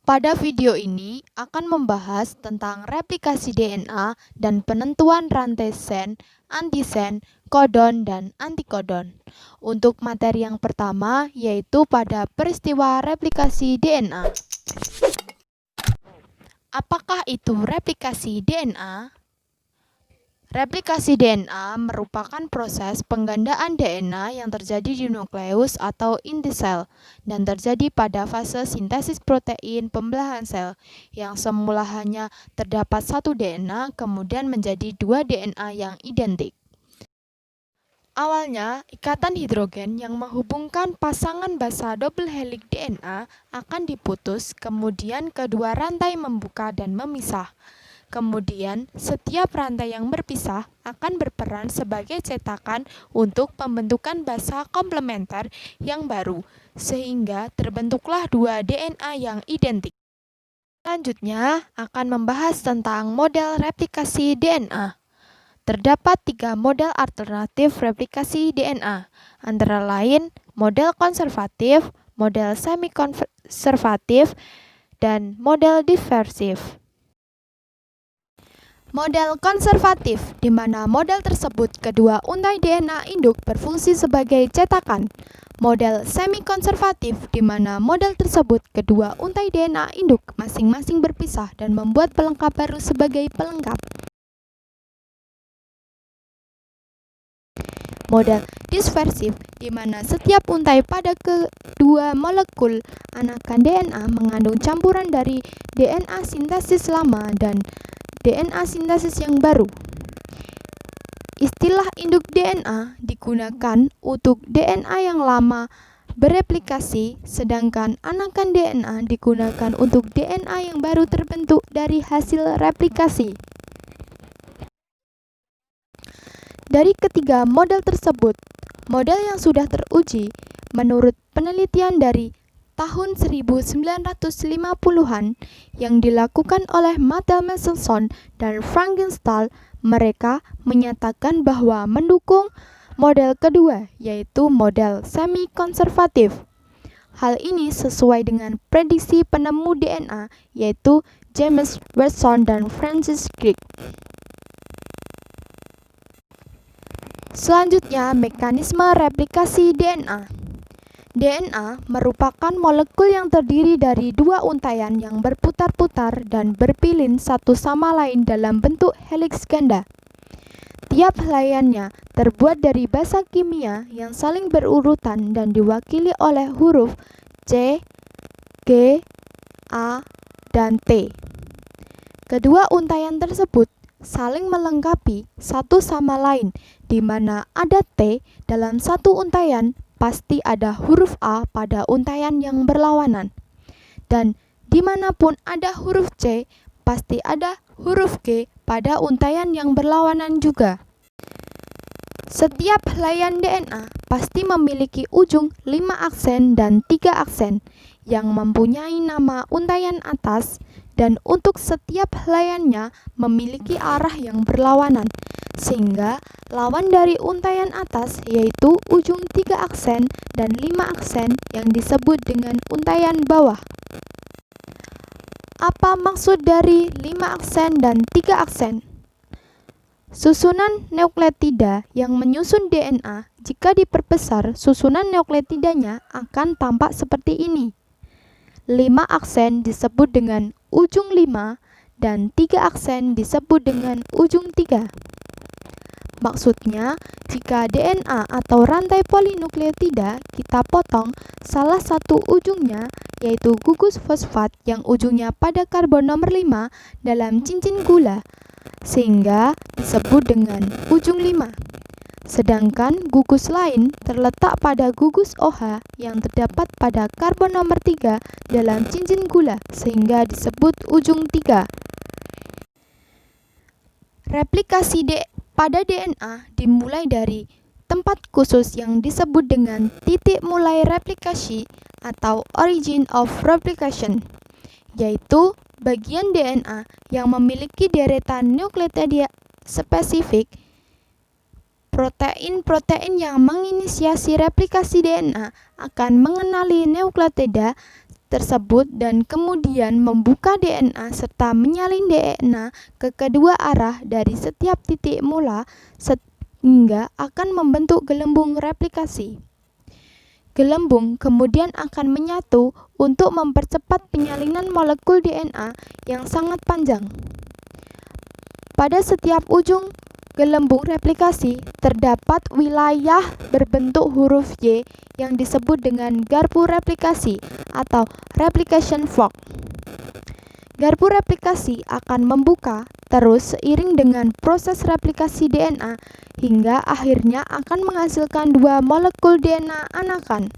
Pada video ini akan membahas tentang replikasi DNA dan penentuan rantai sen, antisen, kodon, dan antikodon. Untuk materi yang pertama yaitu pada peristiwa replikasi DNA. Apakah itu replikasi DNA? Replikasi DNA merupakan proses penggandaan DNA yang terjadi di nukleus atau inti sel dan terjadi pada fase sintesis protein pembelahan sel yang semula hanya terdapat satu DNA kemudian menjadi dua DNA yang identik. Awalnya, ikatan hidrogen yang menghubungkan pasangan basa double helix DNA akan diputus, kemudian kedua rantai membuka dan memisah. Kemudian, setiap rantai yang berpisah akan berperan sebagai cetakan untuk pembentukan basa komplementer yang baru, sehingga terbentuklah dua DNA yang identik. Selanjutnya, akan membahas tentang model replikasi DNA. Terdapat 3 model alternatif replikasi DNA, antara lain model konservatif, model semi-konservatif, dan model diversif. Model konservatif, di mana model tersebut kedua untai DNA induk berfungsi sebagai cetakan. Model semi-konservatif, di mana model tersebut kedua untai DNA induk masing-masing berpisah dan membuat pelengkap baru sebagai pelengkap. Model disversif, di mana setiap untai pada kedua molekul anakan DNA mengandung campuran dari DNA sintesis lama dan DNA sintesis yang baru. Istilah induk DNA digunakan untuk DNA yang lama bereplikasi, sedangkan anakan DNA digunakan untuk DNA yang baru terbentuk dari hasil replikasi. Dari ketiga model tersebut, model yang sudah teruji menurut penelitian dari tahun 1950-an yang dilakukan oleh Mattel Mendelssohn dan Frankenstahl, mereka menyatakan bahwa mendukung model kedua, yaitu model semi-konservatif. Hal ini sesuai dengan prediksi penemu DNA, yaitu James Watson dan Francis Crick. Selanjutnya, mekanisme replikasi DNA. DNA merupakan molekul yang terdiri dari dua untaian yang berputar-putar dan berpilin satu sama lain dalam bentuk heliks ganda. Tiap helaiannya terbuat dari basa kimia yang saling berurutan dan diwakili oleh huruf C, G, A, dan T. Kedua untaian tersebut saling melengkapi satu sama lain, di mana ada T dalam satu untaian, pasti ada huruf A pada untaian yang berlawanan. Dan dimanapun ada huruf C, pasti ada huruf G pada untaian yang berlawanan juga. Setiap helaian DNA pasti memiliki ujung 5 aksen dan 3 aksen yang mempunyai nama untaian atas, dan untuk setiap helaiannya memiliki arah yang berlawanan, sehingga lawan dari untaian atas yaitu ujung 3 aksen dan 5 aksen yang disebut dengan untaian bawah. Apa maksud dari 5 aksen dan 3 aksen? Susunan nukleotida yang menyusun DNA, jika diperbesar, susunan nukleotidanya akan tampak seperti ini. 5 aksen disebut dengan ujung 5 dan 3 aksen disebut dengan ujung 3. Maksudnya, jika DNA atau rantai polinukleotida kita potong salah satu ujungnya, yaitu gugus fosfat yang ujungnya pada karbon nomor 5 dalam cincin gula, sehingga disebut dengan ujung 5. Sedangkan gugus lain terletak pada gugus OH yang terdapat pada karbon nomor 3 dalam cincin gula, sehingga disebut ujung 3. Replikasi pada DNA dimulai dari tempat khusus yang disebut dengan titik mulai replikasi atau origin of replication, yaitu bagian DNA yang memiliki deretan nukleotida spesifik. Protein-protein yang menginisiasi replikasi DNA akan mengenali nukleotida tersebut dan kemudian membuka DNA serta menyalin DNA ke kedua arah dari setiap titik mula sehingga akan membentuk gelembung replikasi. Gelembung kemudian akan menyatu untuk mempercepat penyalinan molekul DNA yang sangat panjang. Pada setiap ujung gelembung replikasi terdapat wilayah berbentuk huruf Y yang disebut dengan garpu replikasi atau replication fork. Garpu replikasi akan membuka terus seiring dengan proses replikasi DNA hingga akhirnya akan menghasilkan dua molekul DNA anakan.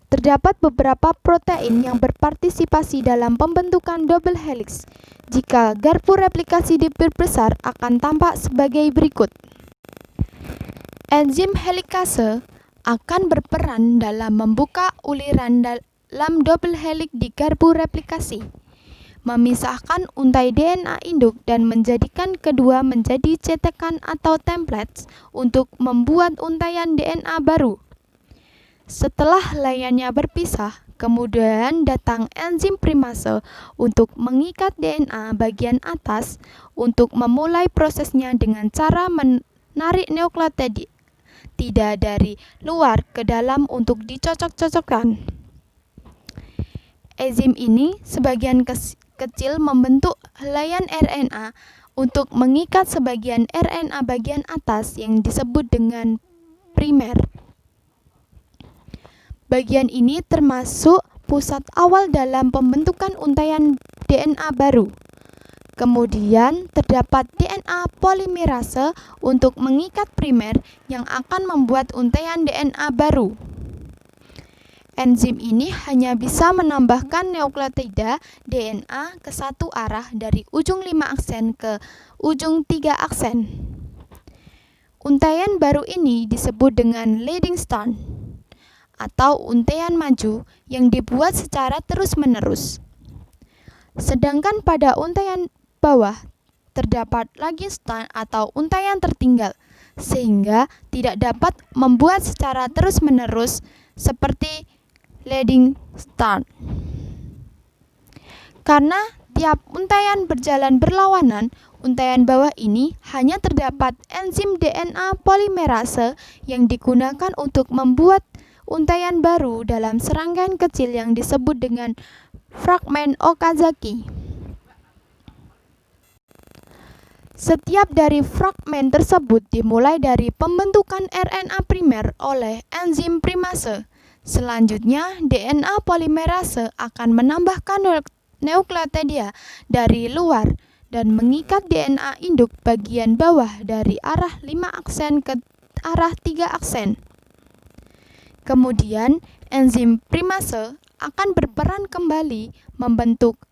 Terdapat beberapa protein yang berpartisipasi dalam pembentukan double helix. Jika garpu replikasi diperbesar akan tampak sebagai berikut. Enzim helikase akan berperan dalam membuka uliran dalam double helix di garpu replikasi, memisahkan untai DNA induk dan menjadikan kedua menjadi cetekan atau templates untuk membuat untaian DNA baru. Setelah layarnya berpisah, kemudian datang enzim primase untuk mengikat DNA bagian atas untuk memulai prosesnya dengan cara menarik nukleotida tidak dari luar ke dalam untuk dicocok-cocokkan. Enzim ini sebagian kecil membentuk helaian RNA untuk mengikat sebagian RNA bagian atas yang disebut dengan primer. Bagian ini termasuk pusat awal dalam pembentukan untaian DNA baru. Kemudian terdapat DNA polimerase untuk mengikat primer yang akan membuat untaian DNA baru. Enzim ini hanya bisa menambahkan nukleotida DNA ke satu arah dari ujung 5 aksen ke ujung 3 aksen. Untaian baru ini disebut dengan leading strand atau untaian maju yang dibuat secara terus-menerus. Sedangkan pada untaian bawah terdapat lagging strand atau untaian tertinggal, sehingga tidak dapat membuat secara terus-menerus seperti leading strand. Karena tiap untaian berjalan berlawanan, untaian bawah ini hanya terdapat enzim DNA polimerase yang digunakan untuk membuat untaian baru dalam serangkaian kecil yang disebut dengan fragmen Okazaki. Setiap dari fragmen tersebut dimulai dari pembentukan RNA primer oleh enzim primase. Selanjutnya, DNA polimerase akan menambahkan nukleotida dari luar dan mengikat DNA induk bagian bawah dari arah 5 aksen ke arah 3 aksen. Kemudian, enzim primase akan berperan kembali membentuk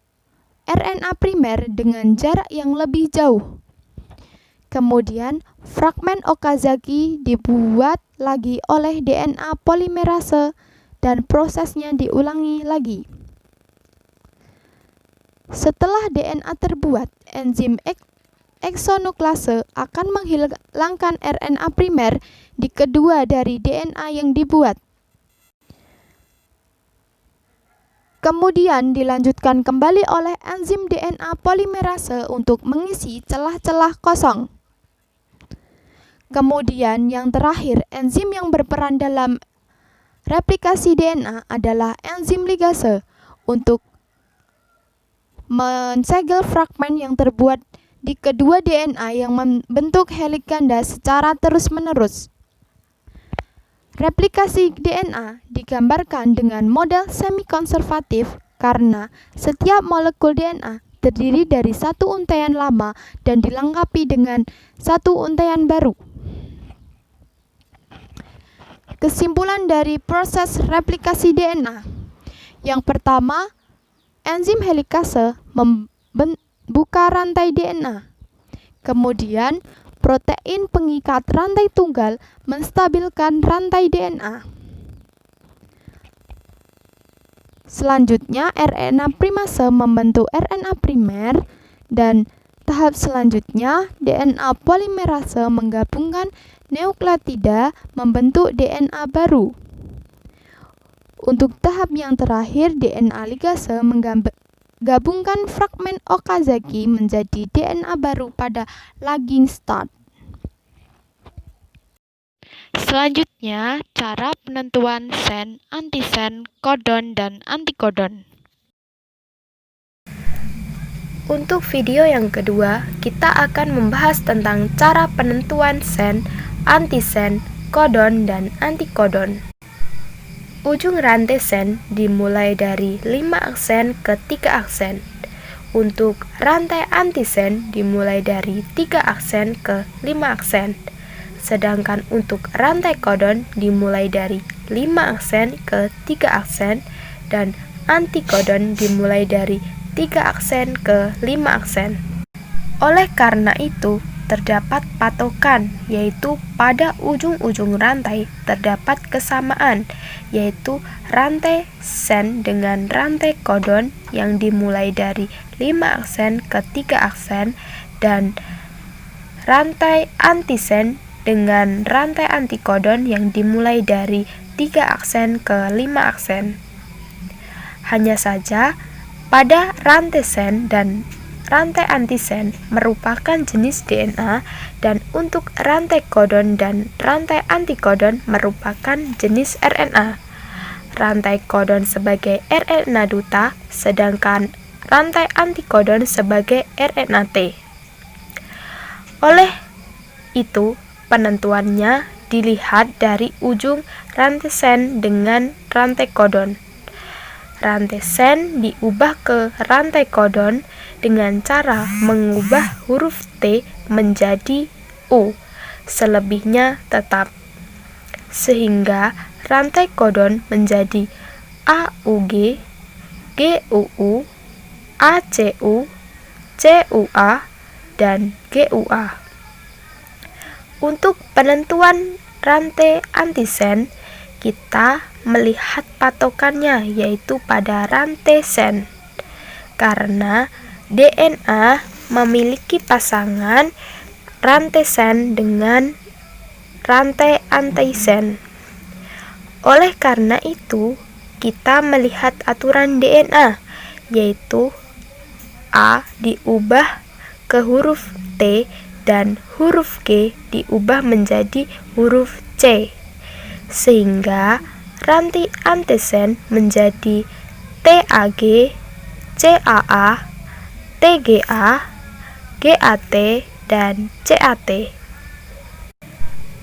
RNA primer dengan jarak yang lebih jauh. Kemudian, fragmen Okazaki dibuat lagi oleh DNA polimerase dan prosesnya diulangi lagi. Setelah DNA terbuat, enzim eksonuklase akan menghilangkan RNA primer di kedua dari DNA yang dibuat. Kemudian dilanjutkan kembali oleh enzim DNA polimerase untuk mengisi celah-celah kosong. Kemudian yang terakhir, enzim yang berperan dalam replikasi DNA adalah enzim ligase untuk mensegel fragmen yang terbuat di kedua DNA yang membentuk heliks ganda secara terus-menerus. Replikasi DNA digambarkan dengan model semi-konservatif karena setiap molekul DNA terdiri dari satu untaian lama dan dilengkapi dengan satu untaian baru. Kesimpulan dari proses replikasi DNA. Yang pertama, enzim helikase membuka rantai DNA. Kemudian, protein pengikat rantai tunggal menstabilkan rantai DNA. Selanjutnya, RNA primase membentuk RNA primer dan tahap selanjutnya DNA polimerase menggabungkan nukleotida membentuk DNA baru. Untuk tahap yang terakhir, DNA ligase menggabungkan fragmen Okazaki menjadi DNA baru pada lagging start. Selanjutnya, cara penentuan sen, antisen, kodon, dan antikodon. Untuk video yang kedua, kita akan membahas tentang cara penentuan sen, antisen, kodon, dan antikodon. Ujung rantai sen dimulai dari 5 aksen ke 3 aksen. Untuk rantai antisen dimulai dari 3 aksen ke 5 aksen. Sedangkan untuk rantai kodon dimulai dari 5 aksen ke 3 aksen dan antikodon dimulai dari 3 aksen ke 5 aksen. Oleh karena itu, terdapat patokan, yaitu pada ujung-ujung rantai terdapat kesamaan, yaitu rantai sen dengan rantai kodon yang dimulai dari 5 aksen ke 3 aksen dan rantai antisen dengan rantai antikodon yang dimulai dari 3 aksen ke 5 aksen. Hanya saja, pada rantai sen dan rantai antisen merupakan jenis DNA dan untuk rantai kodon dan rantai antikodon merupakan jenis RNA. Rantai kodon sebagai RNA duta, sedangkan rantai antikodon sebagai RNA T. Oleh itu, penentuannya dilihat dari ujung rantai sen dengan rantai kodon. Rantai sen diubah ke rantai kodon dengan cara mengubah huruf T menjadi U, selebihnya tetap. Sehingga rantai kodon menjadi AUG, GUU, ACU, CUA, dan GUA. Untuk penentuan rantai antisen, kita melihat patokannya yaitu pada rantai sen. Karena DNA memiliki pasangan rantai sen dengan rantai antisen. Oleh karena itu, kita melihat aturan DNA, yaitu A diubah ke huruf T dan huruf G diubah menjadi huruf C. Sehingga rantai antisen menjadi TAG, CAA, TGA, GAT, dan CAT.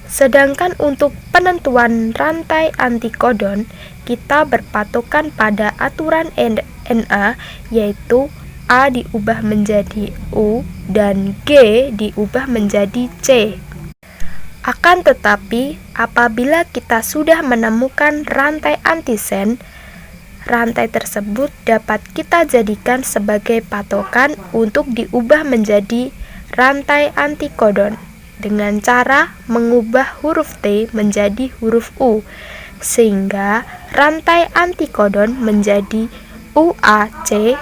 Sedangkan untuk penentuan rantai antikodon, kita berpatokan pada aturan DNA, yaitu A diubah menjadi U dan G diubah menjadi C. Akan tetapi, apabila kita sudah menemukan rantai antisen, rantai tersebut dapat kita jadikan sebagai patokan untuk diubah menjadi rantai antikodon dengan cara mengubah huruf T menjadi huruf U, sehingga rantai antikodon menjadi UAC,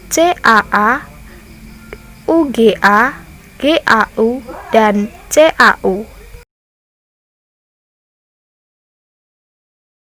CAA, UGA, GAU, dan CAU.